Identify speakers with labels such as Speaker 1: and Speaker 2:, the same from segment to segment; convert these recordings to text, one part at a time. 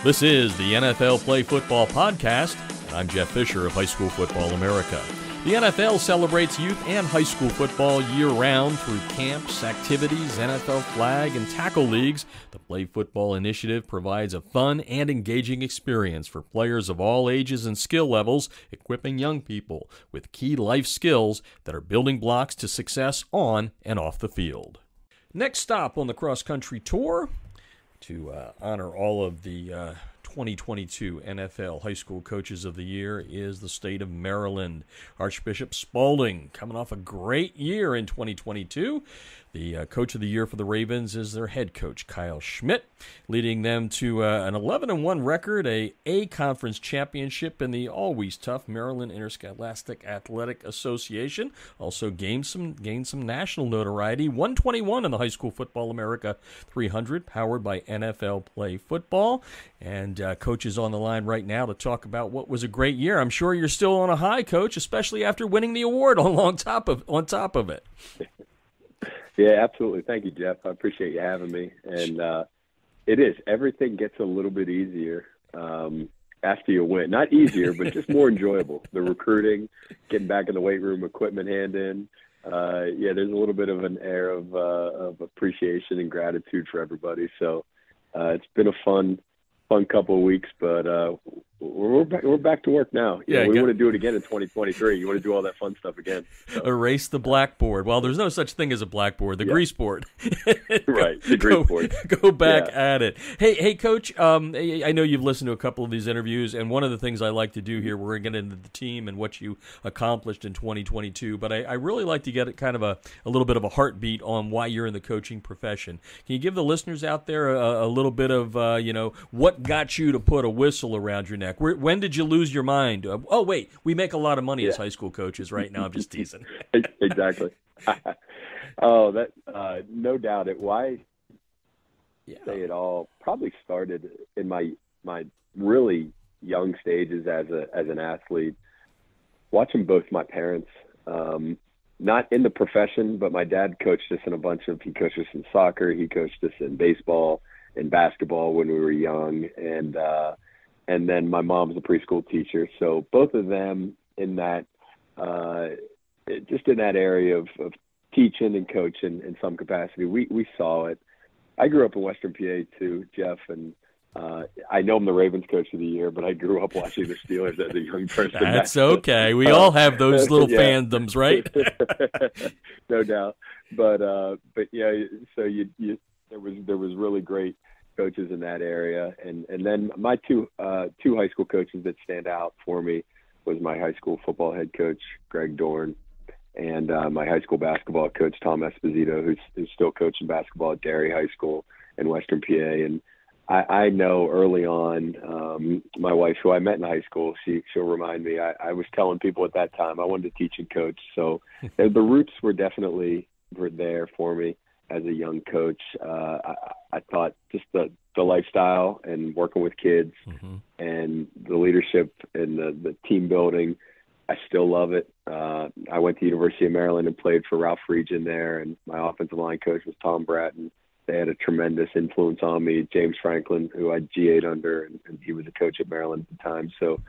Speaker 1: This is the NFL Play Football Podcast, and I'm Jeff Fisher of High School Football America. The NFL celebrates youth and high school football year-round through camps, activities, NFL flag, and tackle leagues. The Play Football Initiative provides a fun and engaging experience for players of all ages and skill levels, equipping young people with key life skills that are building blocks to success on and off the field. Next stop on the cross-country tour, to honor all of the 2022 NFL High School Coaches of the Year, is the state of Maryland. Archbishop Spalding, coming off a great year in 2022. The Coach of the Year for the Ravens is their head coach, Kyle Schmitt, leading them to an 11-1 record, a conference championship in the always tough Maryland Interscholastic Athletic Association. Also gained some national notoriety. 121 in the High School Football America 300, powered by NFL Play Football. And Coach is on the line right now to talk about what was a great year. I'm sure you're still on a high, Coach, especially after winning the award on top of it.
Speaker 2: Yeah, absolutely. Thank you, Jeff. I appreciate you having me. And it is. Everything gets a little bit easier after you win. Not easier, but just more enjoyable. The recruiting, getting back in the weight room, equipment hand in. There's a little bit of an air of appreciation and gratitude for everybody. So it's been a fun couple of weeks, but we're back to work now. We want to do it again in 2023. You want to do all that fun stuff again. So.
Speaker 1: Erase the blackboard. Well, there's no such thing as a blackboard. The grease board.
Speaker 2: Right, the grease board.
Speaker 1: Go back at it. Hey, Coach. I know you've listened to a couple of these interviews, and one of the things I like to do here, we're going to get into the team and what you accomplished in 2022. But I really like to get kind of a little bit of a heartbeat on why you're in the coaching profession. Can you give the listeners out there a little bit of what got you to put a whistle around your neck? When did you lose your mind? Oh, wait, we make a lot of money as high school coaches right now. I'm just teasing.
Speaker 2: Exactly. No doubt. Why say it all probably started in my really young stages as an athlete, watching both my parents, not in the profession, but my dad coached us in he coached us in soccer, he coached us in baseball and basketball when we were young, and then my mom's a preschool teacher. So both of them in that, just in that area of teaching and coaching in some capacity, we saw it. I grew up in Western PA too, Jeff, and I know I'm the Ravens Coach of the Year, but I grew up watching the Steelers as a young person.
Speaker 1: That's okay. We all have those little fandoms, right?
Speaker 2: No doubt. But yeah, so there was really great coaches in that area, and then my two high school coaches that stand out for me was my high school football head coach Greg Dorn, and my high school basketball coach Tom Esposito, who's still coaching basketball at Derry High School in Western PA. And I know early on, my wife, who I met in high school, she'll remind me. I was telling people at that time I wanted to teach and coach, so the roots were there for me as a young coach. I thought just the lifestyle and working with kids and the leadership and the team building, I still love it. I went to University of Maryland and played for Ralph Regin there, and my offensive line coach was Tom Bratton. They had a tremendous influence on me. James Franklin, who I GA'd under, and he was a coach at Maryland at the time. So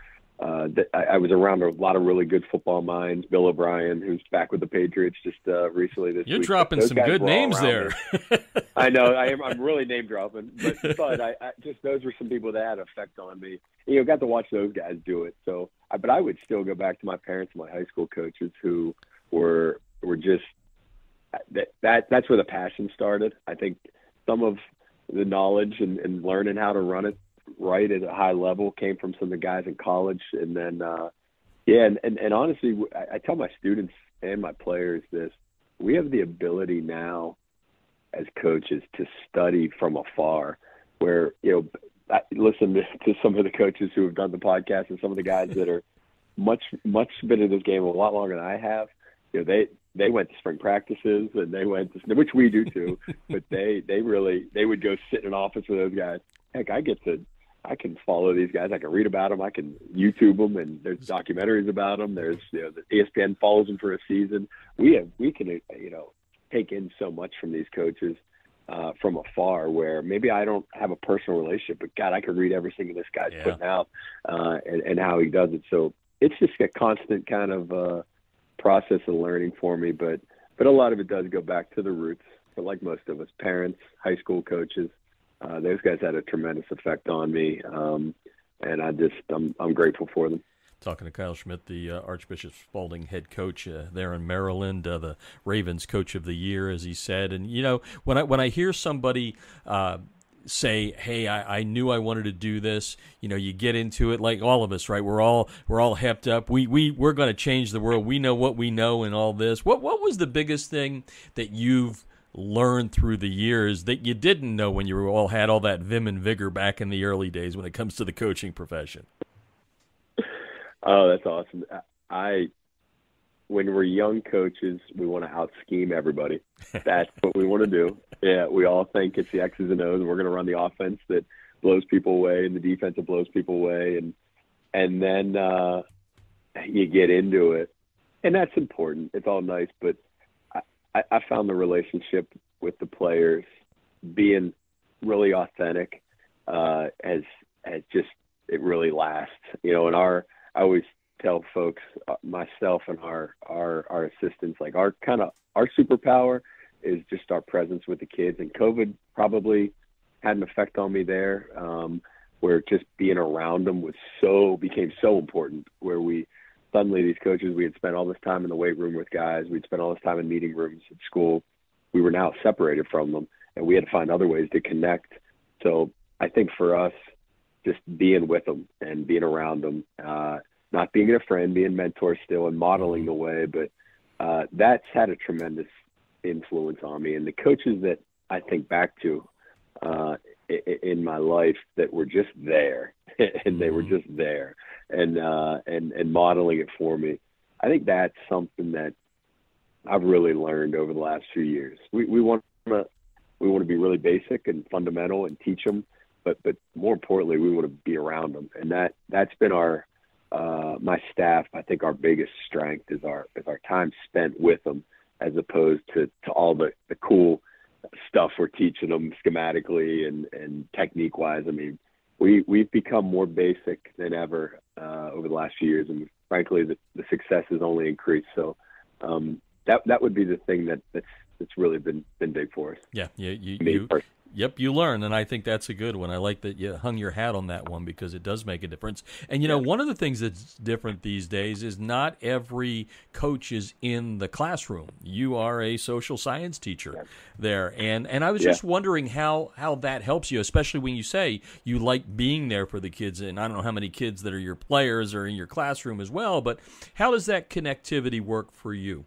Speaker 2: I was around a lot of really good football minds. Bill O'Brien, who's back with the Patriots just recently this week.
Speaker 1: You're dropping some good names there.
Speaker 2: I know. I'm really name dropping, but I just those were some people that had an effect on me. Got to watch those guys do it. So, but I would still go back to my parents and my high school coaches who were just that's where the passion started. I think some of the knowledge and learning how to run it right at a high level came from some of the guys in college. And then, and honestly, I tell my students and my players this: we have the ability now as coaches to study from afar, where, I listen to some of the coaches who have done the podcast and some of the guys that are much been in this game a lot longer than I have. They went to spring practices and they went to, which we do too, but they would go sit in an office with those guys. Heck, I can follow these guys. I can read about them. I can YouTube them, and there's documentaries about them. There's, the ESPN follows them for a season. We can take in so much from these coaches. from afar, where maybe I don't have a personal relationship, but God, I could read everything this guy's putting out and how he does it. So it's just a constant kind of process of learning for me, but a lot of it does go back to the roots. But like most of us, parents, high school coaches, those guys had a tremendous effect on me, and I'm grateful for them.
Speaker 1: Talking to Kyle Schmitt, the Archbishop Spalding head coach there in Maryland, the Ravens Coach of the Year, as he said. And when I hear somebody say, "Hey, I knew I wanted to do this," you get into it, like all of us, right? We're all hepped up. We're going to change the world. We know what we know, and all this. What was the biggest thing that you've learned through the years that you didn't know when you all had all that vim and vigor back in the early days when it comes to the coaching profession?
Speaker 2: Oh, that's awesome. When we're young coaches, we want to out-scheme everybody. That's what we want to do. Yeah, we all think it's the X's and O's, and we're going to run the offense that blows people away and the defense that blows people away. And then you get into it, and that's important. It's all nice, but I found the relationship with the players being really authentic as just it really lasts. And I always tell folks, myself and our assistants, like our superpower is just our presence with the kids. And COVID probably had an effect on me there, where just being around them became so important. Where suddenly these coaches, we had spent all this time in the weight room with guys, we'd spent all this time in meeting rooms at school. We were now separated from them, and we had to find other ways to connect. So I think for us, just being with them and being around them, not being a friend, being mentors still, and modeling the way. But that's had a tremendous influence on me. And the coaches that I think back to in my life that were just there, and they were just there, and modeling it for me, I think that's something that I've really learned over the last few years. We want to be really basic and fundamental and teach them, but more importantly, we want to be around them, and that's been my staff. I think our biggest strength is our time spent with them, as opposed to all the cool stuff we're teaching them schematically and technique wise. I mean, we've become more basic than ever over the last few years, and frankly, the success has only increased. So that would be the thing that's really been big for us.
Speaker 1: Yeah, Yep, you learn, and I think that's a good one. I like that you hung your hat on that one because it does make a difference. And, one of the things that's different these days is not every coach is in the classroom. You are a social science teacher there, and I was just wondering how that helps you, especially when you say you like being there for the kids. And I don't know how many kids that are your players are in your classroom as well, but how does that connectivity work for you?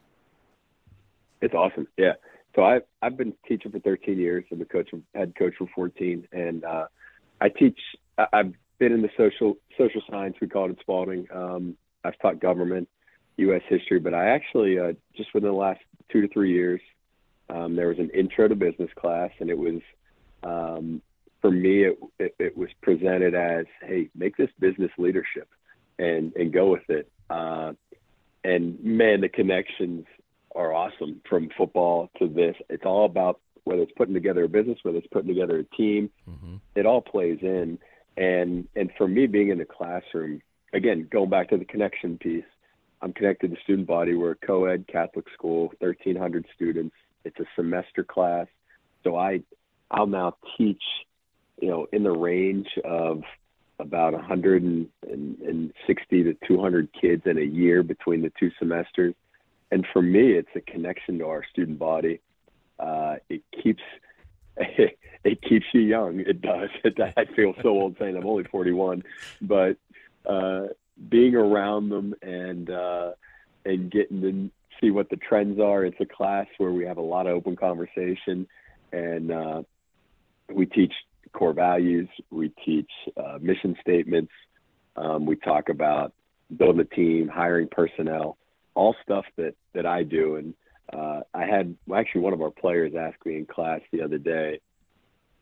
Speaker 2: It's awesome, yeah. So I've been teaching for 13 years. I'm a head coach for 14, and I teach. I've been in the social science, we call it at Spalding. I've taught government, U.S. history, but I actually just within the last 2 to 3 years, there was an intro to business class, and it was for me it was presented as, hey, make this business leadership, and go with it. And man, the connections are awesome from football to this. It's all about whether it's putting together a business, whether it's putting together a team, it all plays in. And for me, being in the classroom, again, going back to the connection piece, I'm connected to student body. We're a co-ed Catholic school, 1,300 students. It's a semester class. So I'll now teach, in the range of about 160 to 200 kids in a year between the two semesters. And for me, it's a connection to our student body. It keeps you young. It does. I feel so old saying I'm only 41, but being around them and getting to see what the trends are. It's a class where we have a lot of open conversation, and we teach core values. We teach mission statements. We talk about building a team, hiring personnel. All stuff that I do. And I had actually one of our players ask me in class the other day,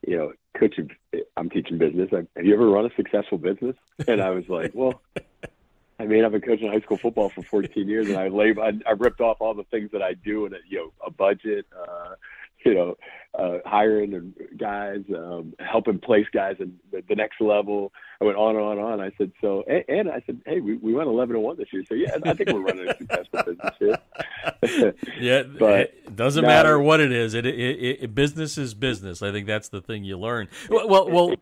Speaker 2: Coach, I'm teaching business. Have you ever run a successful business? And I was like, well, I mean, I've been coaching high school football for 14 years, and I ripped off all the things that I do, and a budget, hiring guys, helping place guys in the next level. I went on and on and on. I said, and I said, hey, we went 11-1 this year. So, yeah, I think we're running a successful business here.
Speaker 1: Yeah,
Speaker 2: but
Speaker 1: it doesn't matter what it is. Business is business. I think that's the thing you learn. Well,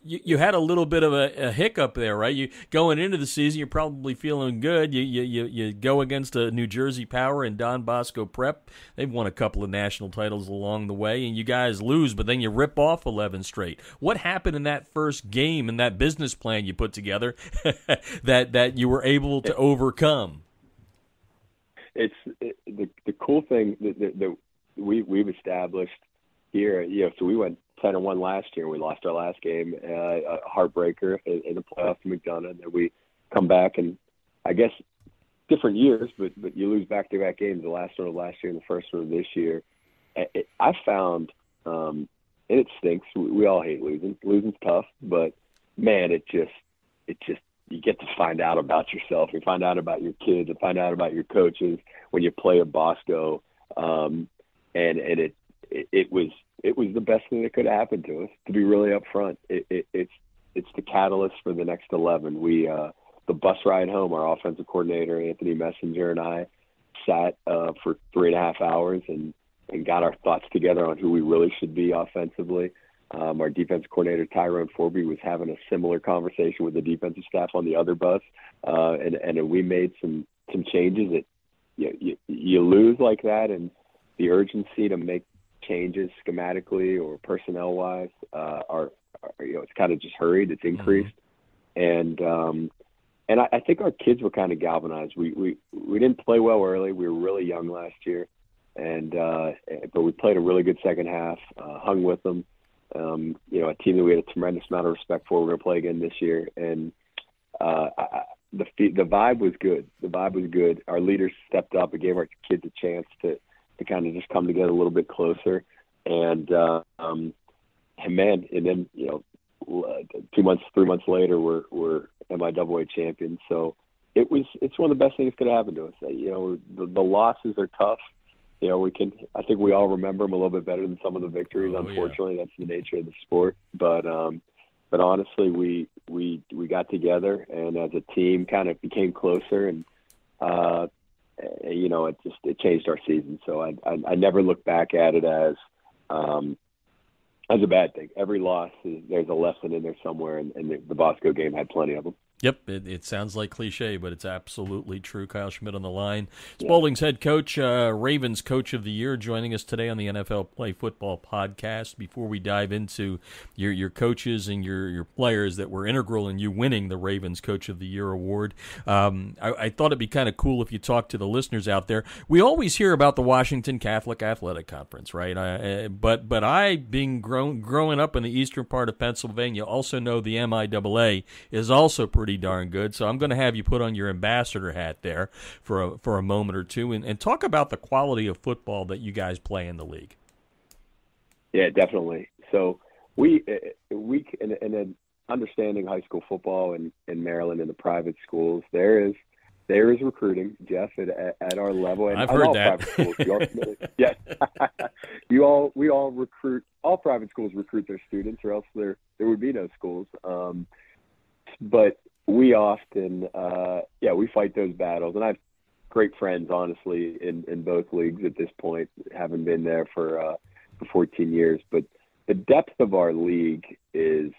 Speaker 1: you had a little bit of a hiccup there, right? You going into the season, you're probably feeling good. You go against a New Jersey Power and Don Bosco Prep. They've won a couple of national titles along the way, and you guys lose, but then you rip off 11 straight. What happened in that first game and that business plan you put together that you were able to overcome?
Speaker 2: It's the cool thing that we've established here. So we went 10-1 last year. We lost our last game, a heartbreaker in the playoffs in McDonough. And then we come back, and I guess different years, but you lose back-to-back games. The last one of last year and the first one of this year. I found, and it stinks. We all hate losing. Losing's tough, but man, it just you get to find out about yourself. You find out about your kids. You find out about your coaches when you play at Bosco, and it was the best thing that could have happened to us, to be really upfront. It's the catalyst for the next 11. The bus ride home, our offensive coordinator, Anthony Messenger, and I sat for 3.5 hours and got our thoughts together on who we really should be offensively. Our defensive coordinator, Tyrone Forby, was having a similar conversation with the defensive staff on the other bus, and we made some changes. That you lose like that, and the urgency to make changes schematically or personnel wise are it's kind of just hurried. It's increased, and I think our kids were kind of galvanized. We didn't play well early. We were really young last year, but we played a really good second half. Hung with them. A team that we had a tremendous amount of respect for. We're going to play again this year, and the vibe was good. The vibe was good. Our leaders stepped up and gave our kids a chance to kind of just come together a little bit closer. And then 3 months later, we're MIAA champions. So it's one of the best things that could happen to us. The losses are tough. I think we all remember them a little bit better than some of the victories. Unfortunately, that's the nature of the sport. But honestly, we got together and as a team kind of became closer, and it changed our season. So I never look back at it as a bad thing. Every loss there's a lesson in there somewhere, and the Bosco game had plenty of them.
Speaker 1: Yep, it sounds like cliche, but it's absolutely true. Kyle Schmitt on the line. Spalding's head coach, Ravens Coach of the Year, joining us today on the NFL Play Football podcast. Before we dive into your coaches and your players that were integral in you winning the Ravens Coach of the Year award, I thought it'd be kind of cool if you talk to the listeners out there. We always hear about the Washington Catholic Athletic Conference, right? But I, being growing up in the eastern part of Pennsylvania, also know the MIAA is also pretty darn good. So I'm going to have you put on your ambassador hat there for a moment or two and talk about the quality of football that you guys play in the league.
Speaker 2: Yeah, definitely. So we and then understanding high school football in Maryland in the private schools, there is recruiting, Jeff, at our level. And
Speaker 1: I've heard
Speaker 2: all
Speaker 1: that.
Speaker 2: Private schools, yes. we all recruit. All private schools recruit their students, or else there would be no schools. But we often, we fight those battles. And I have great friends, honestly, in both leagues at this point, having been there for 14 years. But the depth of our league is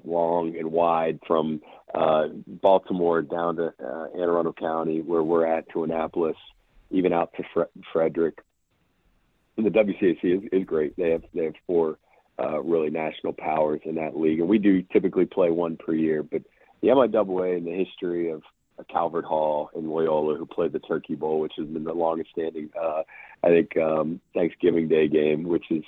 Speaker 2: long and wide, from Baltimore down to Anne Arundel County, where we're at, to Annapolis, even out to Frederick. And the WCAC is great. They have 4 really national powers in that league, and we do typically play one per year. But the MIAA, and the history of Calvert Hall and Loyola, who played the Turkey Bowl, which has been the longest standing, Thanksgiving Day game, which is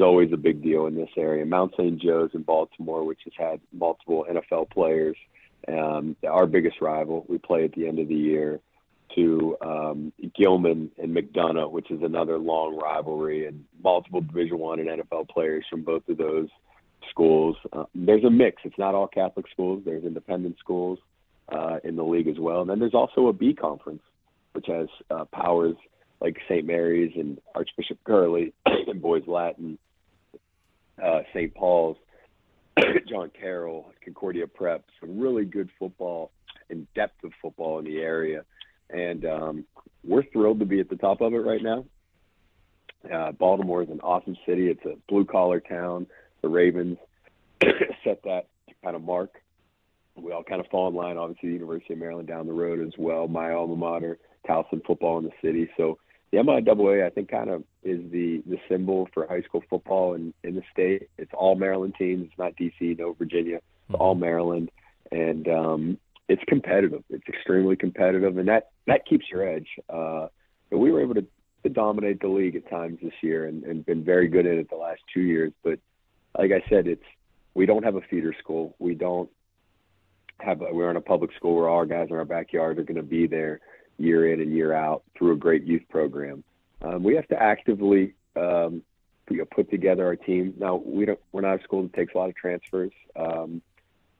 Speaker 2: always a big deal in this area. Mount St. Joe's in Baltimore, which has had multiple NFL players. Our biggest rival, we play at the end of the year, to Gilman and McDonough, which is another long rivalry, and multiple Division I and NFL players from both of those schools. There's a mix. It's not all Catholic schools. There's independent schools in the league as well. And then there's also a B conference, which has powers like St. Mary's and Archbishop Gurley and Boys Latin, St. Paul's, John Carroll, Concordia Prep, some really good football and depth of football in the area. And we're thrilled to be at the top of it right now. Baltimore is an awesome city. It's a blue-collar town. The Ravens set that kind of mark. We all kind of fall in line. Obviously, the University of Maryland down the road as well, my alma mater, Towson football in the city. So the MIAA, I think, kind of is the symbol for high school football in the state. It's all Maryland teams. It's not D.C., no Virginia. It's all Maryland. And it's competitive. It's extremely competitive, and that keeps your edge. And we were able to dominate the league at times this year and been very good at it the last 2 years. But like I said, we don't have a feeder school. We're in a public school where all our guys in our backyard are going to be there year in and year out through a great youth program. We have to actively put together our team. Now, we're not a school that takes a lot of transfers, and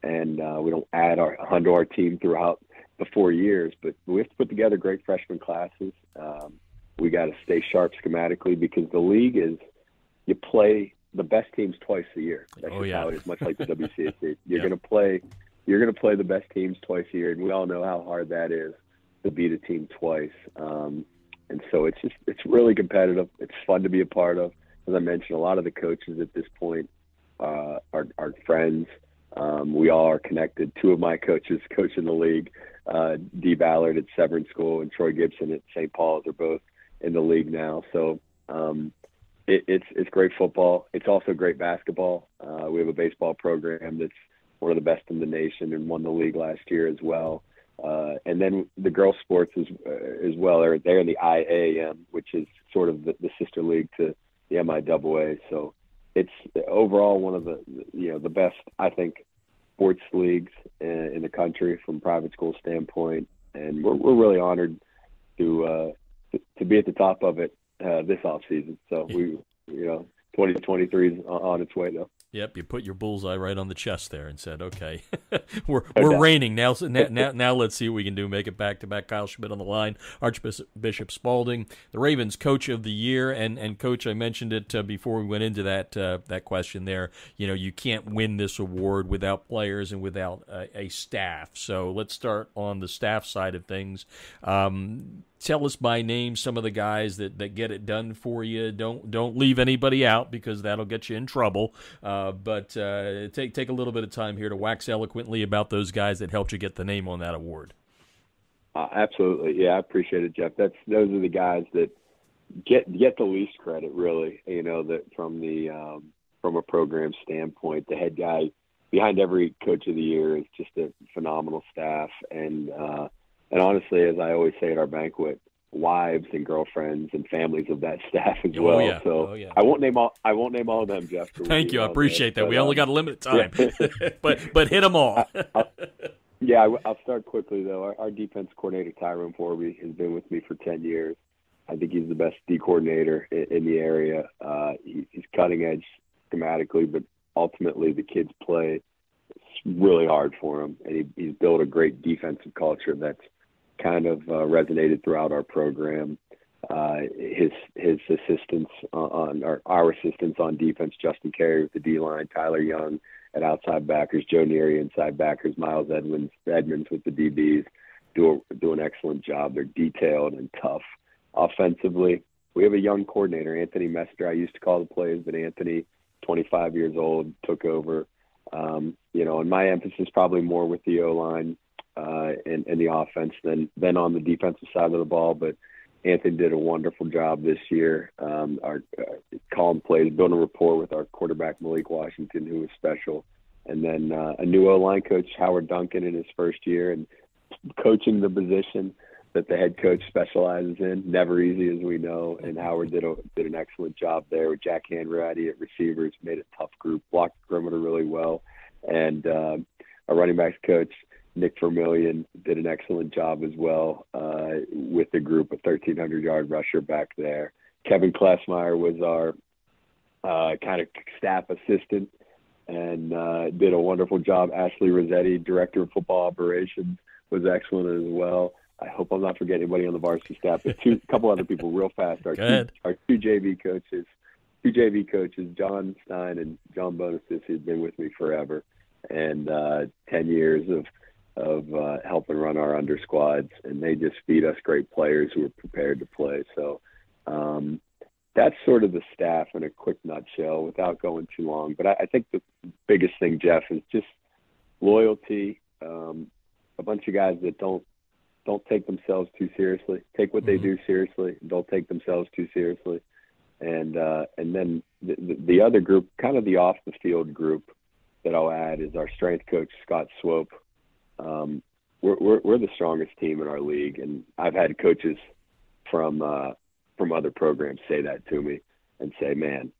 Speaker 2: we don't add onto our team throughout the 4 years, but we have to put together great freshman classes. We got to stay sharp schematically because the league is you play the best teams twice a year. That's how it is, much like the WCAC. You're going to play the best teams twice a year, and we all know how hard that is to beat a team twice. And so it's really competitive. It's fun to be a part of. As I mentioned, a lot of the coaches at this point are friends. We all are connected. Two of my coaches coach in the league. Dee Ballard at Severn School and Troy Gibson at St. Paul's are both in the league now. So it's great football. It's also great basketball. We have a baseball program that's one of the best in the nation and won the league last year as well. And then the girls' sports as well. They're in the IAM, which is sort of the sister league to the MIAA. So it's overall one of the best, I think, sports leagues in the country from a private school standpoint. And we're really honored to be at the top of it this off season. So 2023 is on its way though.
Speaker 1: Yep, you put your bullseye right on the chest there and said, "Okay, we're reigning now. Now let's see what we can do. Make it back to back." Kyle Schmitt on the line, Archbishop Spalding, the Ravens Coach of the Year, and Coach, I mentioned it before we went into that question there. You can't win this award without players and without a staff. So let's start on the staff side of things. Tell us by name some of the guys that get it done for you. Don't leave anybody out because that'll get you in trouble. But take a little bit of time here to wax eloquently about those guys that helped you get the name on that award.
Speaker 2: Absolutely, yeah, I appreciate it, Jeff. Those are the guys that get the least credit, really. That from a program standpoint, the head guy behind every Coach of the Year is just a phenomenal staff and honestly, as I always say at our banquet, wives and girlfriends and families of that staff as well.
Speaker 1: Yeah.
Speaker 2: So I won't name all of them, Jeff.
Speaker 1: Thank you. I appreciate that. We only got a limited time, but hit them all.
Speaker 2: I'll start quickly though. Our defense coordinator Tyrone Forby has been with me for 10 years. I think he's the best D coordinator in the area. He's cutting edge schematically, but ultimately the kids play really hard for him, and he's built a great defensive culture that's kind of resonated throughout our program. His assistants our assistants on defense, Justin Carey with the D-line, Tyler Young at outside backers, Joe Neary inside backers, Miles Edmonds with the DBs do an excellent job. They're detailed and tough. Offensively, we have a young coordinator, Anthony Messer. I used to call the plays, but Anthony, 25 years old, took over. And my emphasis probably more with the O-line and the offense than on the defensive side of the ball. But Anthony did a wonderful job this year. Calling plays, building a rapport with our quarterback, Malik Washington, who was special. And then a new O-line coach, Howard Duncan, in his first year, and coaching the position that the head coach specializes in. Never easy, as we know. And Howard did an excellent job there with Jack Hanratty at receivers, made a tough group, blocked the perimeter really well. And our running backs coach, Nick Vermillion, did an excellent job as well with the group, a 1,300-yard rusher back there. Kevin Klesmeyer was our kind of staff assistant and did a wonderful job. Ashley Rossetti, director of football operations, was excellent as well. I hope I'm not forgetting anybody on the varsity staff, but a couple other people real fast. Our two JV coaches, John Stein and John Bonasis, who've been with me forever, and 10 years of helping run our under squads, and they just feed us great players who are prepared to play. So that's sort of the staff in a quick nutshell without going too long. But I think the biggest thing, Jeff, is just loyalty, a bunch of guys that don't take themselves too seriously, take what they do seriously, and don't take themselves too seriously. And then the other group, kind of the off the field group that I'll add, is our strength coach, Scott Swope. We're the strongest team in our league, and I've had coaches from other programs say that to me and say, man,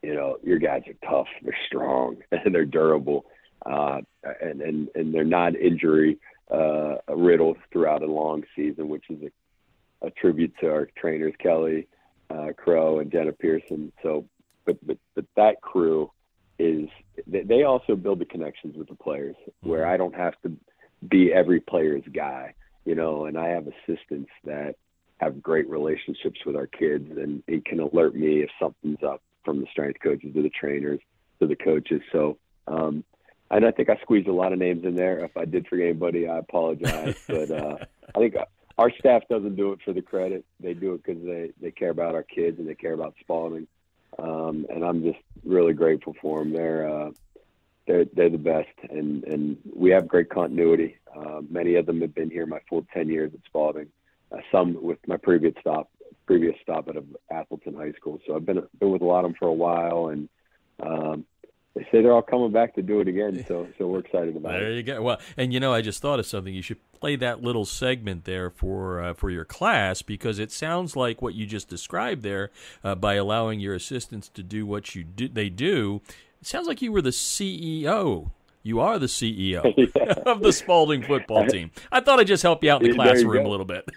Speaker 2: your guys are tough, they're strong, and they're durable, and they're not injury riddled throughout a long season, which is a tribute to our trainers, Kelly Crow and Jenna Pearson. So, but that crew they also build the connections with the players, where I don't have to be every player's guy, and I have assistants that have great relationships with our kids, and he can alert me if something's up, from the strength coaches to the trainers to the coaches. So, and I think I squeezed a lot of names in there. If I did forget anybody, I apologize. But I think our staff doesn't do it for the credit. They do it because they care about our kids and they care about Spalding. And I'm just really grateful for them. They're the best, and we have great continuity. Many of them have been here my full 10 years at Spalding. Some with my previous stop at Appleton High School. So I've been with a lot of them for a while, and they say they're all coming back to do it again. So we're excited about it.
Speaker 1: There you go. Well, and I just thought of something. You should play that little segment there for your class, because it sounds like what you just described there, by allowing your assistants to do what they do. It sounds like you were the CEO. You are the CEO of the Spalding football team. I thought I'd just help you out in the classroom a little bit.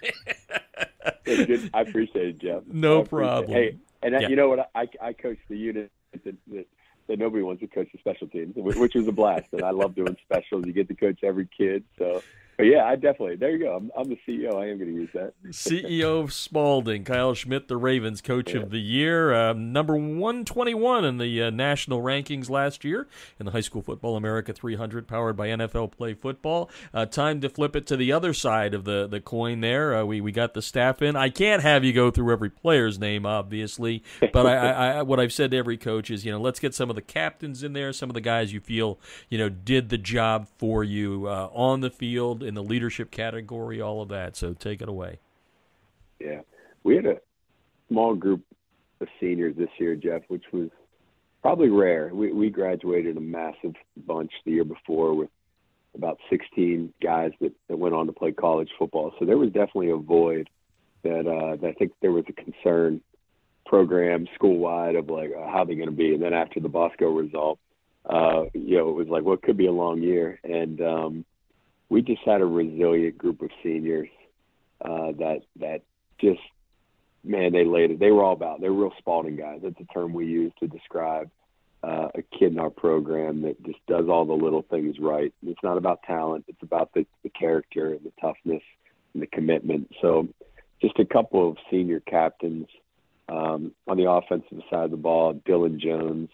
Speaker 2: I appreciate it, Jeff.
Speaker 1: No problem.
Speaker 2: Hey, and you know what? I coached the unit that nobody wants to coach the special teams, which was a blast. And I love doing specials. You get to coach every kid. So, but yeah, I definitely, there you go. I'm the CEO. I am going to use that.
Speaker 1: CEO of Spalding, Kyle Schmitt, the Ravens Coach of the Year, number 121 in the national rankings last year in the High School Football America 300, powered by NFL Play Football. Time to flip it to the other side of the coin there. We got the staff in. I can't have you go through every player's name, obviously, but I what I've said to every coach is, let's get some of the captains in there, some of the guys you feel, did the job for you on the field, in the leadership category, all of that. So take it away.
Speaker 2: Yeah. We had a small group of seniors this year, Jeff, which was probably rare. We graduated a massive bunch the year before with about 16 guys that went on to play college football. So there was definitely a void that I think there was a concern program school-wide of like, how they're going to be. And then after the Bosco result, it was like, well, it could be a long year. And we just had a resilient group of seniors that just, man, they laid it. They were all about, they're real Spalding guys. That's a term we use to describe a kid in our program that just does all the little things right. It's not about talent. It's about the character and the toughness and the commitment. So just a couple of senior captains. On the offensive side of the ball, Dylan Jones,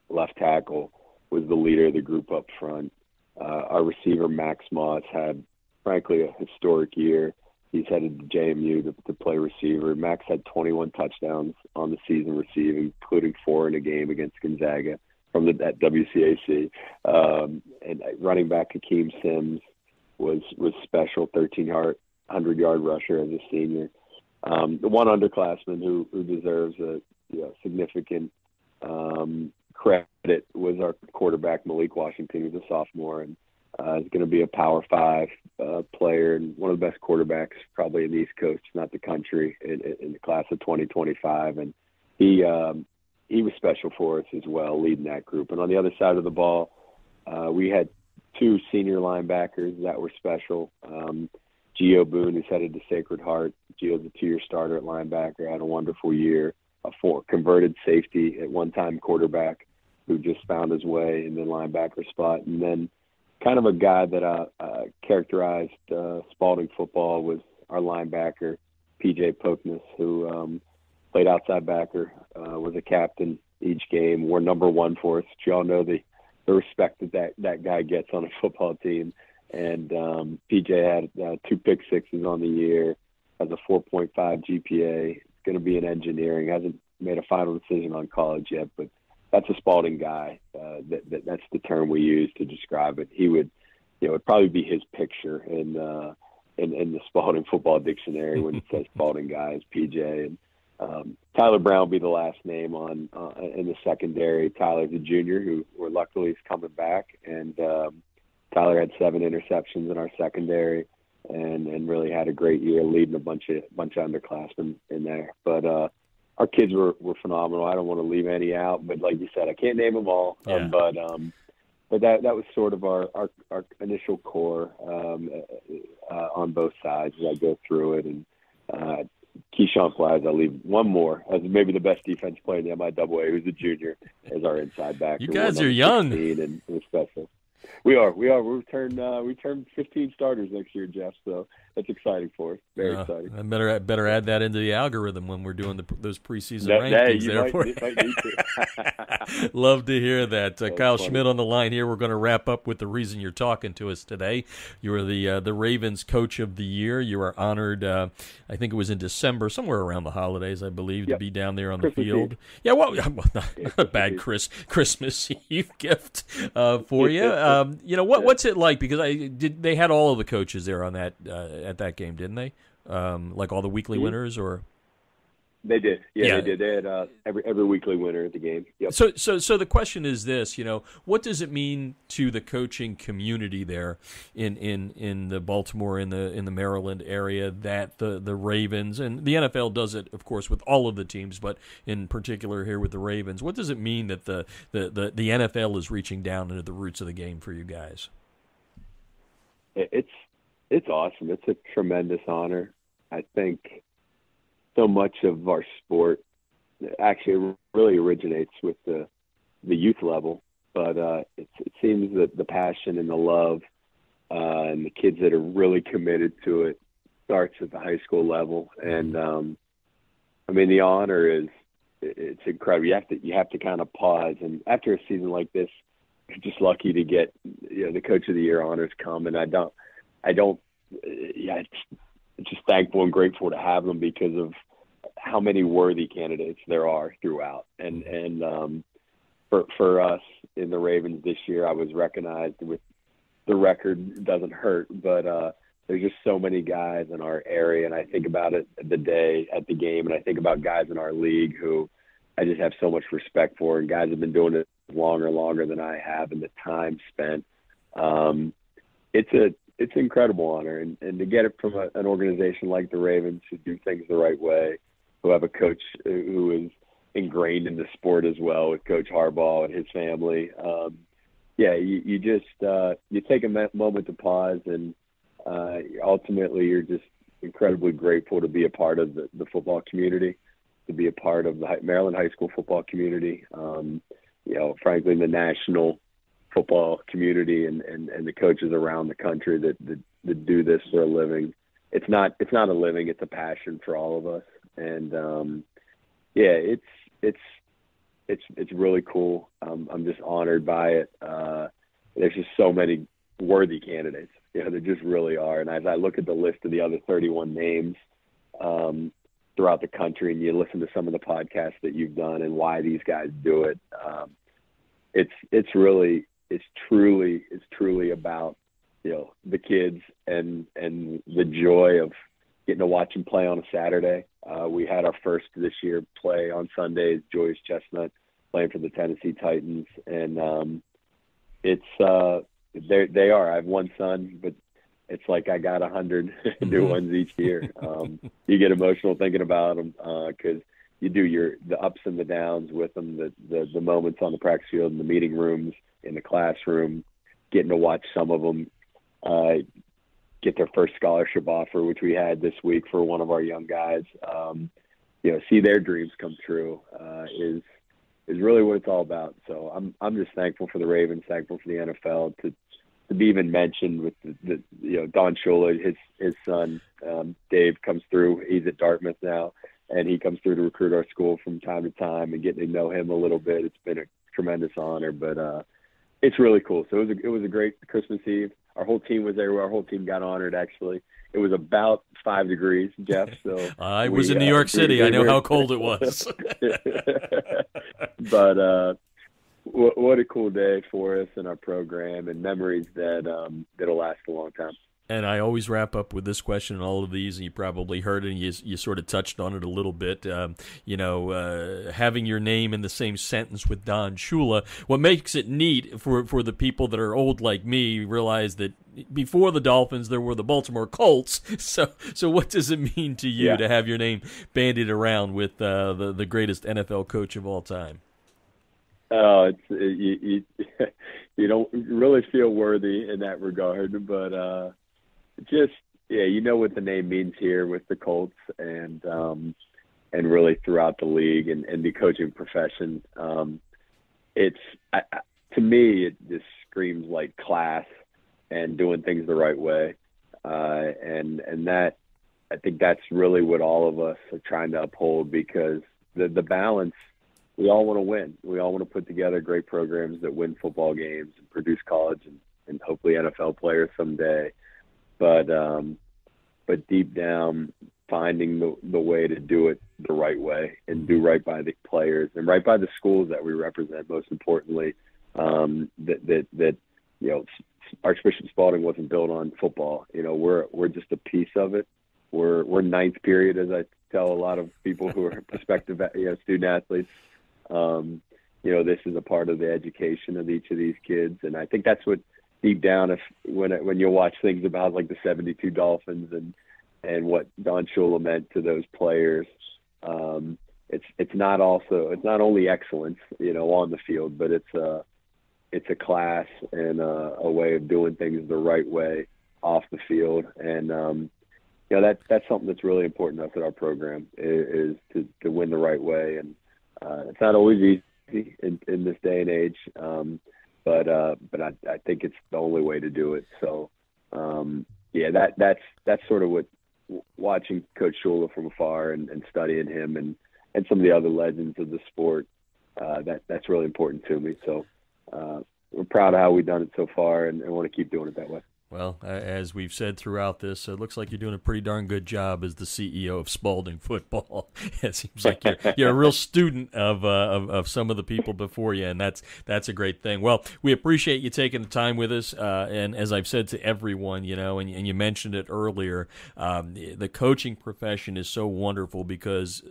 Speaker 2: left tackle, was the leader of the group up front. Our receiver, Max Moss, had, frankly, a historic year. He's headed to JMU to play receiver. Max had 21 touchdowns on the season receiving, including 4 in a game against Gonzaga from that WCAC. And running back Hakeem Sims was special, 1,300-yard rusher as a senior. The one underclassman who deserves a significant credit was our quarterback, Malik Washington, who's a sophomore, and is going to be a Power 5 player and one of the best quarterbacks probably in the East Coast, not the country, in the class of 2025. And he was special for us as well, leading that group. And on the other side of the ball, we had 2 senior linebackers that were special. Gio Boone, who's headed to Sacred Heart. Gio's a 2-year starter at linebacker, had a wonderful year. A converted safety at one time quarterback who just found his way in the linebacker spot. And then kind of a guy that characterized Spalding football was our linebacker, P.J. Pokness, who played outside backer, was a captain each game, wore number 1 for us. You all know the respect that guy gets on a football team. And PJ had 2 pick sixes on the year, has a 4.5 GPA. It's going to be in engineering. Hasn't made a final decision on college yet, but that's a Spalding guy. That's the term we use to describe it. He would, it'd probably be his picture in the Spalding football dictionary when it says Spalding guy is PJ. And Tyler Brown will be the last name on in the secondary. Tyler's a junior who luckily is coming back, and Tyler had 7 interceptions in our secondary, and really had a great year leading a bunch of underclassmen in there. But our kids were phenomenal. I don't want to leave any out, but like you said, I can't name them all.
Speaker 1: Yeah.
Speaker 2: But that was sort of our initial core on both sides as I go through it. And Keyshawn Flies, I'll leave one more as maybe the best defense player in the MIAA, who's a junior, as our inside backer.
Speaker 1: You guys are young.
Speaker 2: And special. We are. We turn 15 starters next year, Jeff. So that's exciting for us. Very exciting.
Speaker 1: I better add that into the algorithm when we're doing those preseason rankings. Love to hear that. Kyle Schmitt on the line here. We're going to wrap up with the reason you're talking to us today. You were the Ravens Coach of the Year. You were honored. I think it was in December, somewhere around the holidays, I believe, to be down there on
Speaker 2: Christmas
Speaker 1: the field.
Speaker 2: Eve.
Speaker 1: Yeah, well, not a bad Christmas Eve gift for you. What's it like? Because they had all of the coaches there on that at that game, didn't they? Like all the weekly winners, or
Speaker 2: they did. Yeah, they did. They had every weekly winner at the game. Yep.
Speaker 1: So the question is this: what does it mean to the coaching community there in the Baltimore in the Maryland area that the Ravens, and the NFL does it, of course, with all of the teams, but in particular here with the Ravens? What does it mean that the NFL is reaching down into the roots of the game for you guys?
Speaker 2: It's awesome. It's a tremendous honor. I think so much of our sport actually really originates with the youth level, but it seems that the passion and the love and the kids that are really committed to it starts at the high school level. And the honor it's incredible. You have to kind of pause, and after a season like this, you're just lucky to get the Coach of the Year honors come, and it's just thankful and grateful to have them because of how many worthy candidates there are throughout. And for us in the Ravens this year, I was recognized with the record doesn't hurt, but there's just so many guys in our area. And I think about it the day at the game, and I think about guys in our league who I just have so much respect for, and guys have been doing it longer than I have, and the time spent. It's an incredible honor, and to get it from an organization like the Ravens who do things the right way, who have a coach who is ingrained in the sport as well with Coach Harbaugh and his family. You just you take a moment to pause, and ultimately you're just incredibly grateful to be a part of the football community, to be a part of the Maryland high school football community, frankly, the national football community and the coaches around the country that do this for a living. It's not a living, it's a passion for all of us. And it's really cool. I'm just honored by it. There's just so many worthy candidates. There just really are. And as I look at the list of the other 31 names throughout the country, and you listen to some of the podcasts that you've done and why these guys do it, it's truly about the kids and the joy of getting to watch them play on a Saturday. We had our first this year play on Sundays, Joyce Chestnut playing for the Tennessee Titans, and they are. I have one son, but it's like I got 100 new ones each year. You get emotional thinking about them because you do the ups and the downs with them, the moments on the practice field, in the meeting rooms, in the classroom, getting to watch some of them get their first scholarship offer, which we had this week for one of our young guys. See their dreams come true is really what it's all about. So I'm just thankful for the Ravens, thankful for the NFL to to be even mentioned with the Don Shula, his son Dave comes through. He's at Dartmouth now, and he comes through to recruit our school from time to time, and getting to know him a little bit. It's been a tremendous honor, but it's really cool. So it was a great Christmas Eve. Our whole team was there. Our whole team got honored, actually. It was about 5 degrees, Jeff. So
Speaker 1: I was in New York City. I know how cold it was.
Speaker 2: But what a cool day for us and our program, and memories that'll last a long time.
Speaker 1: And I always wrap up with this question in all of these, and you probably heard it, and you sort of touched on it a little bit. Having your name in the same sentence with Don Shula, what makes it neat for the people that are old like me realize that before the Dolphins there were the Baltimore Colts. So what does it mean to you to have your name bandied around with the greatest NFL coach of all time?
Speaker 2: Oh, you don't really feel worthy in that regard, but what the name means here with the Colts, and really throughout the league and the coaching profession. To me, it just screams like class and doing things the right way, and that, I think that's really what all of us are trying to uphold, because the balance. We all want to win. We all want to put together great programs that win football games and produce college and hopefully NFL players someday. But deep down, finding the way to do it the right way and do right by the players and right by the schools that we represent. Most importantly, Archbishop Spalding wasn't built on football. We're just a piece of it. We're ninth period, as I tell a lot of people who are prospective student athletes. This is a part of the education of each of these kids, and I think that's what deep down, when you watch things about like the 72 Dolphins and what Don Shula meant to those players, it's not only excellence, on the field, but it's a class and a way of doing things the right way off the field, and that's something that's really important to us at our program is to win the right way, and it's not always easy in this day and age, but I think it's the only way to do it. So that's sort of what, watching Coach Shula from afar and studying him and some of the other legends of the sport, that's really important to me. So we're proud of how we've done it so far, and want to keep doing it that way.
Speaker 1: Well, as we've said throughout this, it looks like you're doing a pretty darn good job as the CEO of Spalding Football. It seems like you're a real student of some of the people before you, and that's a great thing. Well, we appreciate you taking the time with us, and as I've said to everyone, and you mentioned it earlier, the coaching profession is so wonderful because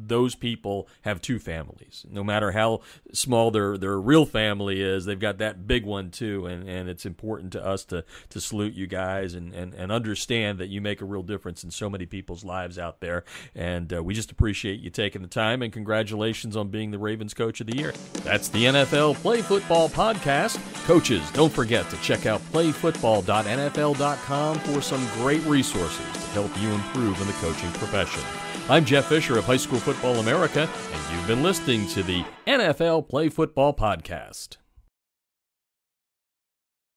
Speaker 1: those people have two families. No matter how small their real family is, they've got that big one too, and it's important to us to salute you guys and understand that you make a real difference in so many people's lives out there. And we just appreciate you taking the time, and congratulations on being the Ravens Coach of the Year. That's the NFL Play Football Podcast. Coaches, don't forget to check out playfootball.nfl.com for some great resources to help you improve in the coaching profession. I'm Jeff Fisher of High School Football America, and you've been listening to the NFL Play Football Podcast.